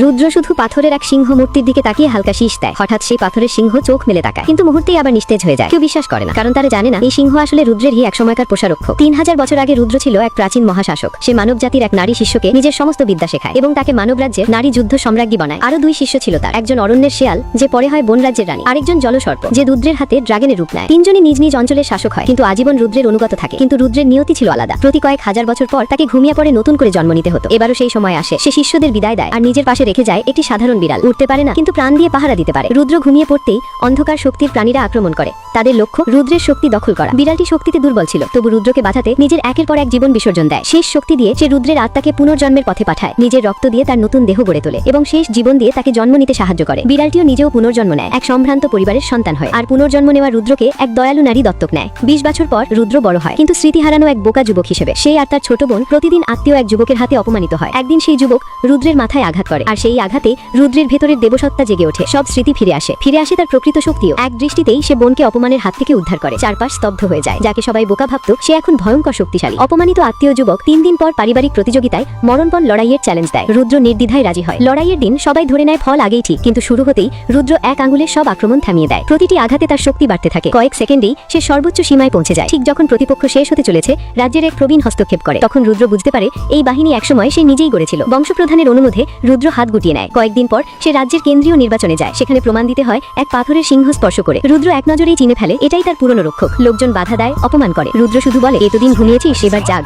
রুদ্র শুধু পাথরের এক সিংহ মূর্তির দিকে তাকিয়ে হালকা শীষ দেয়। হঠাৎ সেই পাথরের সিংহ চোখ মেলে তাকায়, কিন্তু মুহূর্তেই আবার নিস্তেজ হয়ে যায়। কেউ বিশ্বাস করে না, কারণ তারা জানে না এই সিংহ আসলে রুদ্রেরই এক সময়কার পোষারক্ষক। 3000 বছর আগে রুদ্র ছিল এক প্রাচীন মহাশাসক। সে মানব জাতির এক নারী শিষ্যকে নিজের সমস্ত বিদ্যা শেখায় এবং তাকে মানব রাজ্যের নারী যুদ্ধ সম্রাজ্ঞী বানায়। আরো 2 শিষ্য ছিল তার, একজন অরণ্যের শেয়াল যে পরে হয় বন রাজ্যের রানী, আরেকজন জলসর্প যে রুদ্রের হাতে ড্রাগনের রূপ নেয়। 3জনই নিজ নিজ অঞ্চলের শাসক হয়, কিন্তু আজীবন রুদ্রের অনুগত থাকে। কিন্তু রুদ্রের নিয়তি ছিল আলাদা। প্রতি কয়েক হাজার বছর পর তাকে ঘুমিয়ে পড়ে নতুন করে জন্ম নিতে হতো। এবারও সেই সময় আসে। সে শিষ্যদের বিদায় দেয় আর নিজের পাশে রেখে যায় একটি সাধারণ বিড়াল। উঠতে পারে না, কিন্তু প্রাণ দিয়ে পাহারা দিতে পারে। রুদ্র ঘুমিয়ে পড়তেই অন্ধকার শক্তির প্রাণীরা আক্রমণ করে। তাদের লক্ষ্য রুদ্রের শক্তি দখল করা। বিড়ালটি শক্তিতে দুর্বল ছিল, তবু রুদ্রকে বাঁচাতে নিজের একের পর এক জীবন বিসর্জন দেয়। শেষ শক্তি দিয়ে সে রুদ্রের আত্মাকে পুনর্জন্মের পথে পাঠায়। নিজের রক্ত দিয়ে তার নতুন দেহ গড়ে তোলে এবং শেষ জীবন দিয়ে তাকে জন্ম নিতে সাহায্য করে। বিড়ালটিও নিজেও পুনর্জন্ম নেয়, এক সম্ভ্রান্ত পরিবারের সন্তান হয়। আর পুনর্জন্ম নেওয়া রুদ্রকে এক দয়ালু নারী দত্তক নেয়। 20 বছর পর রুদ্র বড় হয়, কিন্তু স্মৃতি হারানো এক বোকা যুবক হিসেবে। সেই আর তার ছোট বোন প্রতিদিন আত্মীয় এক যুবকের হাতে অপমানিত হয়। একদিন সেই যুবক রুদ্রের মাথায় আঘাত করে, আর সেই আঘাতে রুদ্রের ভেতরের দেবসত্তা জেগে ওঠে। সব স্মৃতি ফিরে আসে তার প্রকৃত শক্তিও। এক দৃষ্টিতেই সে বোনকে অপমানের হাত থেকে উদ্ধার করে। চারপাশ স্তব্ধ হয়ে যায়। যাকে সবাই বোকা ভাবত, সে এখন ভয়ঙ্কর শক্তিশালী। অপমানিত আত্মীয় যুবক 3 দিন পর পারিবারিক প্রতিযোগিতায় মরণপণ লড়াইয়ের চ্যালেঞ্জ দেয়। রুদ্র নির্দ্বিধায় রাজি হয়। লড়াইয়ের দিন সবাই ধরে নেয় ফল আগেই ঠিক, কিন্তু শুরু হতেই রুদ্র এক আঙ্গুলের সব আক্রমণ থামিয়ে দেয়। প্রতিটি আঘাতে তার শক্তি বাড়তে থাকে। কয়েক সেকেন্ডেই সে সর্বোচ্চ সীমায় পৌঁছে যায়। ঠিক যখন প্রতিপক্ষ শেষ হতে চলেছে, রাজ্যের এক প্রবীণ হস্তক্ষেপ করে। তখন রুদ্র বুঝতে পারে এই বাহিনী একসময় সে নিজেই গড়েছিল। বংশপ্রধানের অনুরোধে রুদ্র হাত গুটিয়ে নেয়। কয়েকদিন পর সে রাজ্যের কেন্দ্রীয় নির্বাচনে যায়। সেখানে প্রমাণ দিতে হয় এক পাথরের সিংহ স্পর্শ করে। রুদ্র এক নজরেই চিনে ফেলে এটাই তার পুরনো রক্ষক। লোকজন বাধা দেয়, অপমান করে। রুদ্র শুধু বলে, এতদিন ঘুমিয়েছিস, এবার জাগ।